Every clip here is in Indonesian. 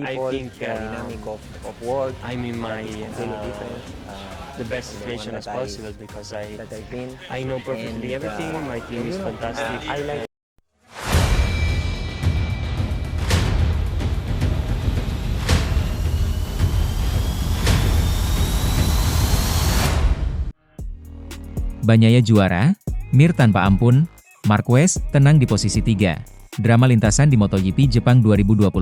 I people, think the dynamic of work I'm in my is completely different the best from the one situation as possible because that I've been. I know perfectly And everything. My team is fantastic. I like. Bagnaia juara, Mir tanpa ampun, Marquez tenang di posisi 3. Drama lintasan di MotoGP Jepang 2025.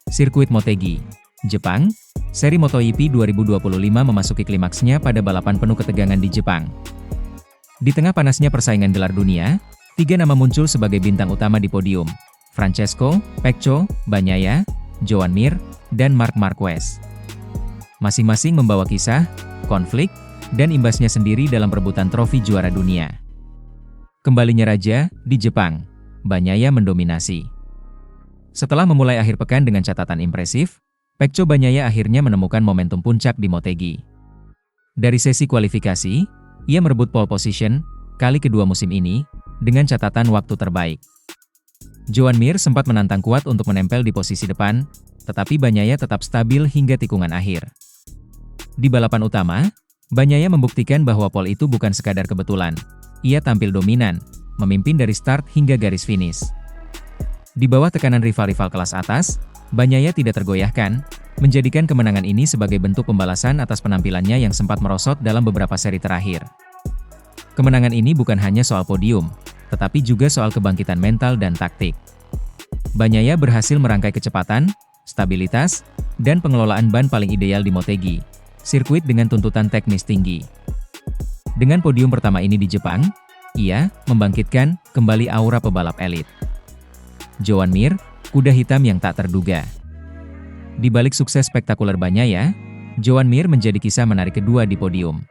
Sirkuit Motegi, Jepang, seri MotoGP 2025 memasuki klimaksnya pada balapan penuh ketegangan di Jepang. Di tengah panasnya persaingan gelar dunia, 3 nama muncul sebagai bintang utama di podium: Francesco, Pecco, Bagnaia, Joan Mir, dan Marc Marquez. Masing-masing membawa kisah, konflik, dan imbasnya sendiri dalam perebutan trofi juara dunia. Kembalinya raja, di Jepang, Bagnaia mendominasi. Setelah memulai akhir pekan dengan catatan impresif, Pecco Bagnaia akhirnya menemukan momentum puncak di Motegi. Dari sesi kualifikasi, ia merebut pole position, kali kedua musim ini, dengan catatan waktu terbaik. Joan Mir sempat menantang kuat untuk menempel di posisi depan, tetapi Bagnaia tetap stabil hingga tikungan akhir. Di balapan utama, Bagnaia membuktikan bahwa pole itu bukan sekadar kebetulan. Ia tampil dominan, memimpin dari start hingga garis finish. Di bawah tekanan rival-rival kelas atas, Bagnaia tidak tergoyahkan, menjadikan kemenangan ini sebagai bentuk pembalasan atas penampilannya yang sempat merosot dalam beberapa seri terakhir. Kemenangan ini bukan hanya soal podium, tetapi juga soal kebangkitan mental dan taktik. Bagnaia berhasil merangkai kecepatan, stabilitas, dan pengelolaan ban paling ideal di Motegi, sirkuit dengan tuntutan teknis tinggi. Dengan podium pertama ini di Jepang, ia membangkitkan kembali aura pebalap elit. Joan Mir, kuda hitam yang tak terduga. Di balik sukses spektakuler Bagnaia, Joan Mir menjadi kisah menarik kedua di podium.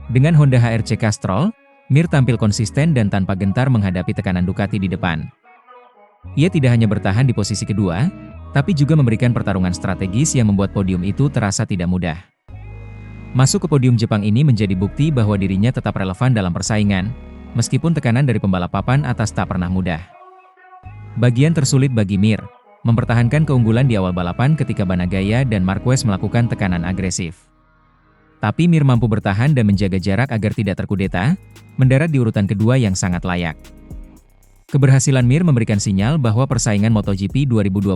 Dengan Honda HRC Castrol, Mir tampil konsisten dan tanpa gentar menghadapi tekanan Ducati di depan. Ia tidak hanya bertahan di posisi kedua, tapi juga memberikan pertarungan strategis yang membuat podium itu terasa tidak mudah. Masuk ke podium Jepang ini menjadi bukti bahwa dirinya tetap relevan dalam persaingan, meskipun tekanan dari pembalap papan atas tak pernah mudah. Bagian tersulit bagi Mir, mempertahankan keunggulan di awal balapan ketika Bagnaia dan Marquez melakukan tekanan agresif. Tapi Mir mampu bertahan dan menjaga jarak agar tidak terkudeta, mendarat di urutan kedua yang sangat layak. Keberhasilan Mir memberikan sinyal bahwa persaingan MotoGP 2025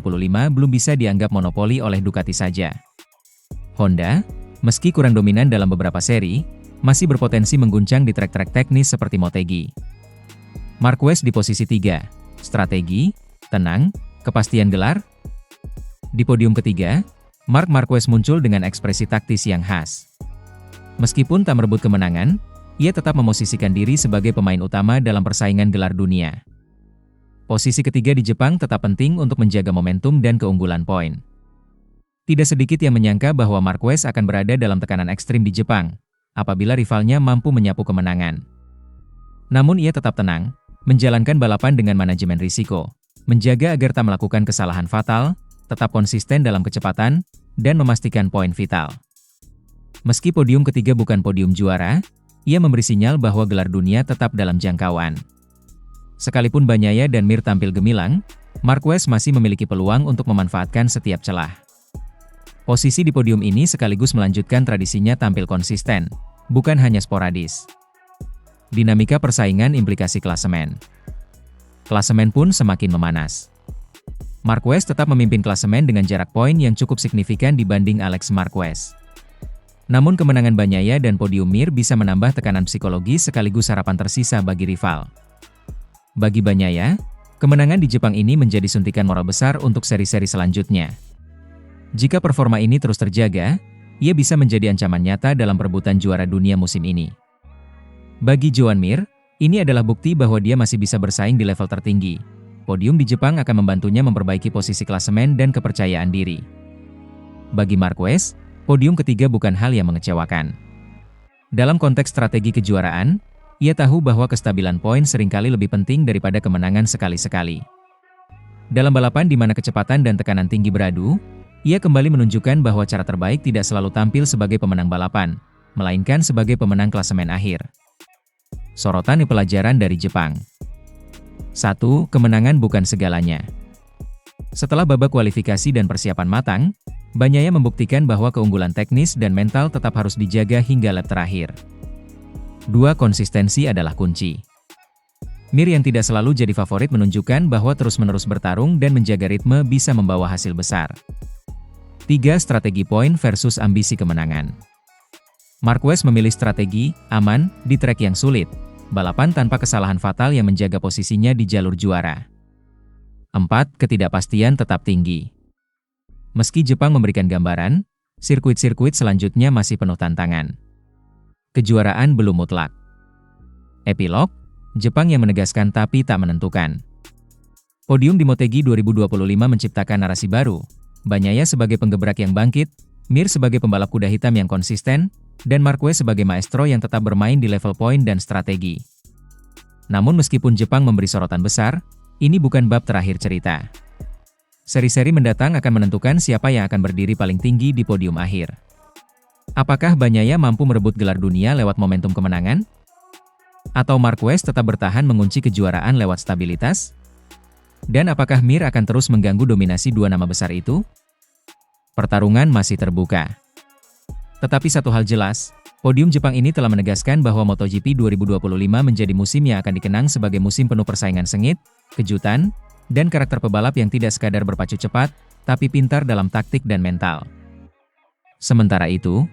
belum bisa dianggap monopoli oleh Ducati saja. Honda, meski kurang dominan dalam beberapa seri, masih berpotensi mengguncang di trek-trek teknis seperti Motegi. Marquez di posisi 3, strategi, tenang, kepastian gelar. Di podium ketiga, Marc Marquez muncul dengan ekspresi taktis yang khas. Meskipun tak merebut kemenangan, ia tetap memosisikan diri sebagai pemain utama dalam persaingan gelar dunia. Posisi ketiga di Jepang tetap penting untuk menjaga momentum dan keunggulan poin. Tidak sedikit yang menyangka bahwa Marquez akan berada dalam tekanan ekstrim di Jepang, apabila rivalnya mampu menyapu kemenangan. Namun ia tetap tenang, menjalankan balapan dengan manajemen risiko, menjaga agar tak melakukan kesalahan fatal, tetap konsisten dalam kecepatan, dan memastikan poin vital. Meski podium ketiga bukan podium juara, ia memberi sinyal bahwa gelar dunia tetap dalam jangkauan. Sekalipun Bagnaia dan Mir tampil gemilang, Marquez masih memiliki peluang untuk memanfaatkan setiap celah. Posisi di podium ini sekaligus melanjutkan tradisinya tampil konsisten, bukan hanya sporadis. Dinamika persaingan implikasi klasemen. Klasemen pun semakin memanas. Marquez tetap memimpin klasemen dengan jarak poin yang cukup signifikan dibanding Alex Marquez. Namun kemenangan Bagnaia dan podium Mir bisa menambah tekanan psikologis sekaligus harapan tersisa bagi rival. Bagi Bagnaia, kemenangan di Jepang ini menjadi suntikan moral besar untuk seri-seri selanjutnya. Jika performa ini terus terjaga, ia bisa menjadi ancaman nyata dalam perebutan juara dunia musim ini. Bagi Joan Mir, ini adalah bukti bahwa dia masih bisa bersaing di level tertinggi. Podium di Jepang akan membantunya memperbaiki posisi klasemen dan kepercayaan diri. Bagi Marquez, podium ketiga bukan hal yang mengecewakan. Dalam konteks strategi kejuaraan, ia tahu bahwa kestabilan poin seringkali lebih penting daripada kemenangan sekali-sekali. Dalam balapan di mana kecepatan dan tekanan tinggi beradu, ia kembali menunjukkan bahwa cara terbaik tidak selalu tampil sebagai pemenang balapan, melainkan sebagai pemenang klasemen akhir. Sorotan pelajaran dari Jepang. 1. Kemenangan bukan segalanya. Setelah babak kualifikasi dan persiapan matang, Bagnaia membuktikan bahwa keunggulan teknis dan mental tetap harus dijaga hingga lap terakhir. 2. Konsistensi adalah kunci. Mir yang tidak selalu jadi favorit menunjukkan bahwa terus-menerus bertarung dan menjaga ritme bisa membawa hasil besar. 3. Strategi poin versus ambisi kemenangan. Marquez memilih strategi aman di trek yang sulit, balapan tanpa kesalahan fatal yang menjaga posisinya di jalur juara. 4. Ketidakpastian tetap tinggi. Meski Jepang memberikan gambaran, sirkuit-sirkuit selanjutnya masih penuh tantangan. Kejuaraan belum mutlak. Epilog, Jepang yang menegaskan tapi tak menentukan. Podium di Motegi 2025 menciptakan narasi baru, Bagnaia sebagai penggebrak yang bangkit, Mir sebagai pembalap kuda hitam yang konsisten, dan Marquez sebagai maestro yang tetap bermain di level poin dan strategi. Namun meskipun Jepang memberi sorotan besar, ini bukan bab terakhir cerita. Seri-seri mendatang akan menentukan siapa yang akan berdiri paling tinggi di podium akhir. Apakah Bagnaia mampu merebut gelar dunia lewat momentum kemenangan? Atau Marquez tetap bertahan mengunci kejuaraan lewat stabilitas? Dan apakah Mir akan terus mengganggu dominasi dua nama besar itu? Pertarungan masih terbuka. Tetapi satu hal jelas, podium Jepang ini telah menegaskan bahwa MotoGP 2025 menjadi musim yang akan dikenang sebagai musim penuh persaingan sengit, kejutan, dan karakter pebalap yang tidak sekadar berpacu cepat, tapi pintar dalam taktik dan mental. Sementara itu,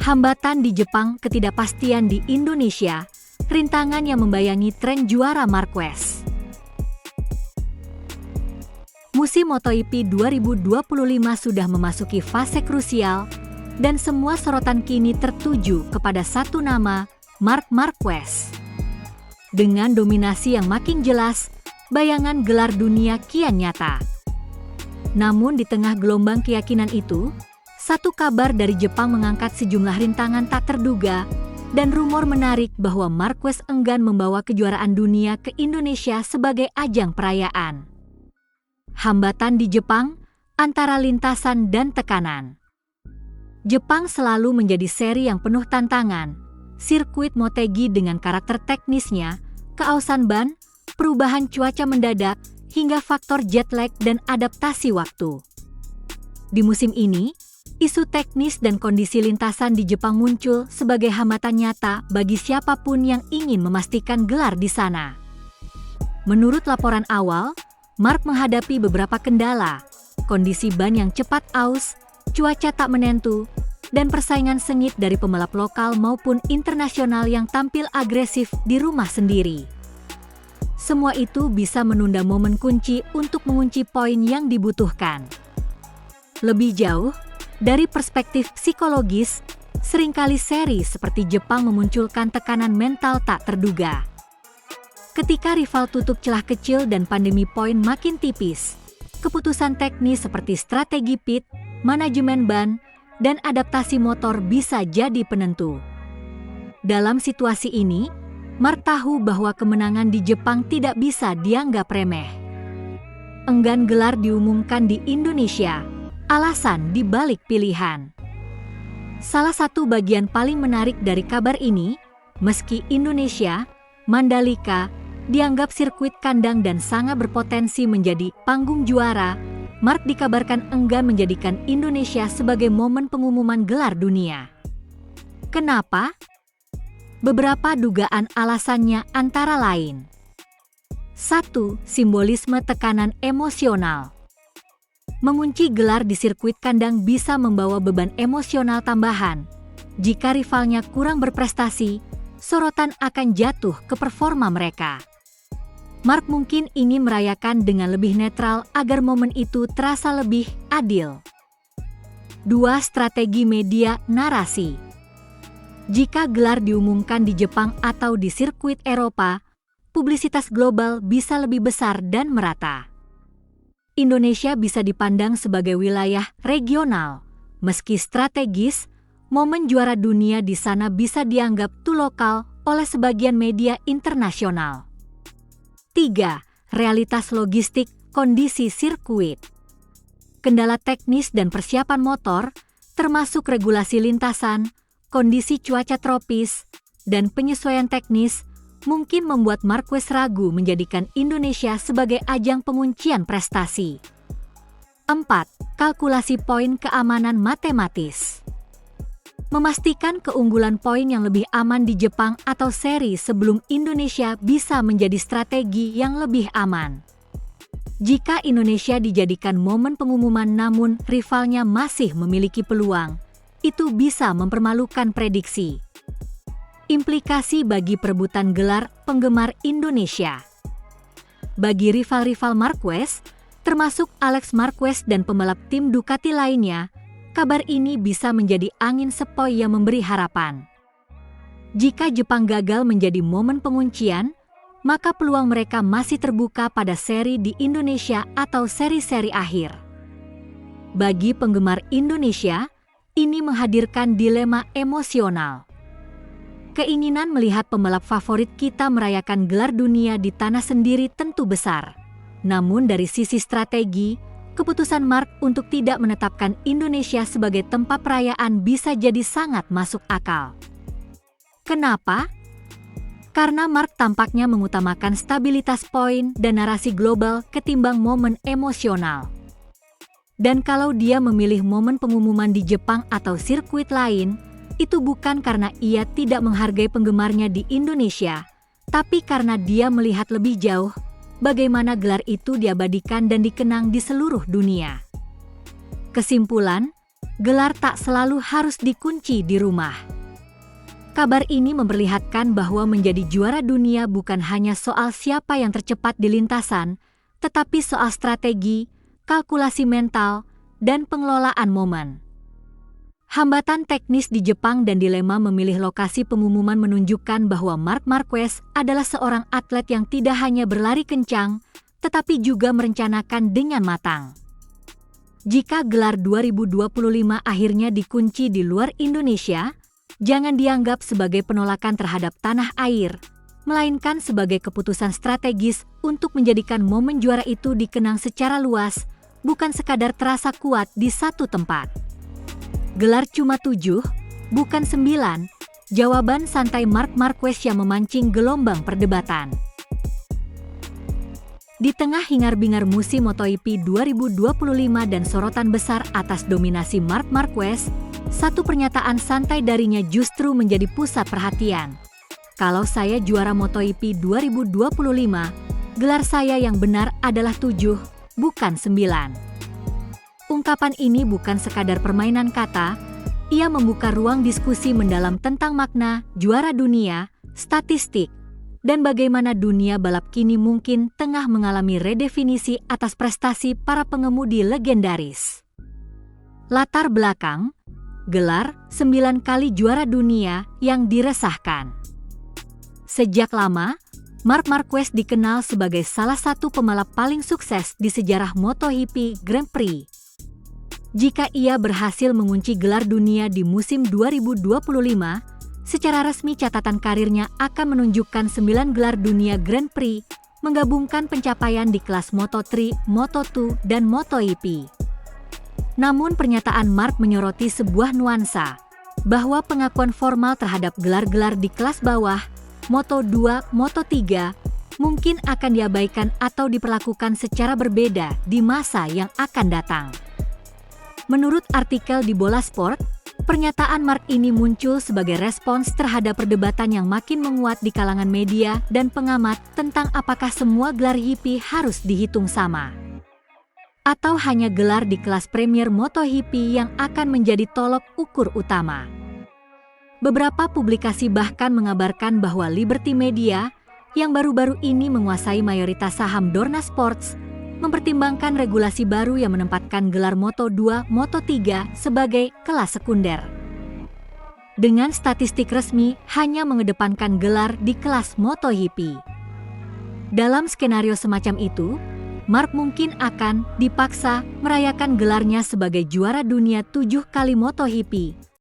hambatan di Jepang, ketidakpastian di Indonesia, rintangan yang membayangi tren juara Marquez. Musim MotoGP 2025 sudah memasuki fase krusial, dan semua sorotan kini tertuju kepada satu nama, Marc Marquez. Dengan dominasi yang makin jelas, bayangan gelar dunia kian nyata. Namun di tengah gelombang keyakinan itu, satu kabar dari Jepang mengangkat sejumlah rintangan tak terduga, dan rumor menarik bahwa Marquez enggan membawa kejuaraan dunia ke Indonesia sebagai ajang perayaan. Hambatan di Jepang, antara lintasan dan tekanan. Jepang selalu menjadi seri yang penuh tantangan. Sirkuit Motegi dengan karakter teknisnya, keausan ban, perubahan cuaca mendadak, hingga faktor jet lag dan adaptasi waktu. Di musim ini, isu teknis dan kondisi lintasan di Jepang muncul sebagai hambatan nyata bagi siapapun yang ingin memastikan gelar di sana. Menurut laporan awal, Marc menghadapi beberapa kendala, kondisi ban yang cepat aus, cuaca tak menentu, dan persaingan sengit dari pembalap lokal maupun internasional yang tampil agresif di rumah sendiri. Semua itu bisa menunda momen kunci untuk mengunci poin yang dibutuhkan. Lebih jauh, dari perspektif psikologis, seringkali seri seperti Jepang memunculkan tekanan mental tak terduga. Ketika rival tutup celah kecil dan pandemi poin makin tipis, keputusan teknis seperti strategi pit, manajemen ban, dan adaptasi motor bisa jadi penentu. Dalam situasi ini, Marc tahu bahwa kemenangan di Jepang tidak bisa dianggap remeh. Enggan gelar diumumkan di Indonesia, alasan di balik pilihan. Salah satu bagian paling menarik dari kabar ini, meski Indonesia, Mandalika, dianggap sirkuit kandang dan sangat berpotensi menjadi panggung juara, Marc dikabarkan enggan menjadikan Indonesia sebagai momen pengumuman gelar dunia. Kenapa? Beberapa dugaan alasannya antara lain. 1. Simbolisme tekanan emosional. Mengunci gelar di sirkuit kandang bisa membawa beban emosional tambahan. Jika rivalnya kurang berprestasi, sorotan akan jatuh ke performa mereka. Marc mungkin ingin merayakan dengan lebih netral agar momen itu terasa lebih adil. 2. Strategi media narasi. Jika gelar diumumkan di Jepang atau di sirkuit Eropa, publisitas global bisa lebih besar dan merata. Indonesia bisa dipandang sebagai wilayah regional. Meski strategis, momen juara dunia di sana bisa dianggap too lokal oleh sebagian media internasional. 3. Realitas logistik kondisi sirkuit. Kendala teknis dan persiapan motor, termasuk regulasi lintasan, kondisi cuaca tropis, dan penyesuaian teknis, mungkin membuat Marquez ragu menjadikan Indonesia sebagai ajang penguncian prestasi. 4. Kalkulasi poin keamanan matematis. Memastikan keunggulan poin yang lebih aman di Jepang atau seri sebelum Indonesia bisa menjadi strategi yang lebih aman. Jika Indonesia dijadikan momen pengumuman namun rivalnya masih memiliki peluang, itu bisa mempermalukan prediksi. Implikasi bagi perebutan gelar penggemar Indonesia. Bagi rival-rival Marquez, termasuk Alex Marquez dan pembalap tim Ducati lainnya, kabar ini bisa menjadi angin sepoi yang memberi harapan. Jika Jepang gagal menjadi momen penguncian, maka peluang mereka masih terbuka pada seri di Indonesia atau seri-seri akhir. Bagi penggemar Indonesia, ini menghadirkan dilema emosional. Keinginan melihat pembalap favorit kita merayakan gelar dunia di tanah sendiri tentu besar. Namun dari sisi strategi, keputusan Mark untuk tidak menetapkan Indonesia sebagai tempat perayaan bisa jadi sangat masuk akal. Kenapa? Karena Mark tampaknya mengutamakan stabilitas poin dan narasi global ketimbang momen emosional. Dan kalau dia memilih momen pengumuman di Jepang atau sirkuit lain, itu bukan karena ia tidak menghargai penggemarnya di Indonesia, tapi karena dia melihat lebih jauh bagaimana gelar itu diabadikan dan dikenang di seluruh dunia. Kesimpulan, gelar tak selalu harus dikunci di rumah. Kabar ini memperlihatkan bahwa menjadi juara dunia bukan hanya soal siapa yang tercepat di lintasan, tetapi soal strategi, kalkulasi mental, dan pengelolaan momen. Hambatan teknis di Jepang dan dilema memilih lokasi pengumuman menunjukkan bahwa Marc Marquez adalah seorang atlet yang tidak hanya berlari kencang, tetapi juga merencanakan dengan matang. Jika gelar 2025 akhirnya dikunci di luar Indonesia, jangan dianggap sebagai penolakan terhadap tanah air, melainkan sebagai keputusan strategis untuk menjadikan momen juara itu dikenang secara luas, bukan sekadar terasa kuat di satu tempat. Gelar cuma 7, bukan 9, jawaban santai Marc Marquez yang memancing gelombang perdebatan. Di tengah hingar-bingar musim MotoGP 2025 dan sorotan besar atas dominasi Marc Marquez, satu pernyataan santai darinya justru menjadi pusat perhatian. Kalau saya juara MotoGP 2025, gelar saya yang benar adalah 7, bukan 9. Ungkapan ini bukan sekadar permainan kata, ia membuka ruang diskusi mendalam tentang makna juara dunia, statistik, dan bagaimana dunia balap kini mungkin tengah mengalami redefinisi atas prestasi para pengemudi legendaris. Latar belakang, gelar 9 kali juara dunia yang diresahkan. Sejak lama, Marc Marquez dikenal sebagai salah satu pembalap paling sukses di sejarah MotoGP Grand Prix. Jika ia berhasil mengunci gelar dunia di musim 2025, secara resmi catatan karirnya akan menunjukkan 9 gelar dunia Grand Prix, menggabungkan pencapaian di kelas Moto3, Moto2, dan MotoGP. Namun pernyataan Marc menyoroti sebuah nuansa, bahwa pengakuan formal terhadap gelar-gelar di kelas bawah, Moto2, Moto3, mungkin akan diabaikan atau diperlakukan secara berbeda di masa yang akan datang. Menurut artikel di Bola Sport, pernyataan Marc ini muncul sebagai respons terhadap perdebatan yang makin menguat di kalangan media dan pengamat tentang apakah semua gelar GP harus dihitung sama. Atau hanya gelar di kelas Premier MotoGP yang akan menjadi tolok ukur utama. Beberapa publikasi bahkan mengabarkan bahwa Liberty Media, yang baru-baru ini menguasai mayoritas saham Dorna Sports, mempertimbangkan regulasi baru yang menempatkan gelar Moto2, Moto3 sebagai kelas sekunder. Dengan statistik resmi hanya mengedepankan gelar di kelas MotoGP. Dalam skenario semacam itu, Marc mungkin akan dipaksa merayakan gelarnya sebagai juara dunia 7 kali MotoGP,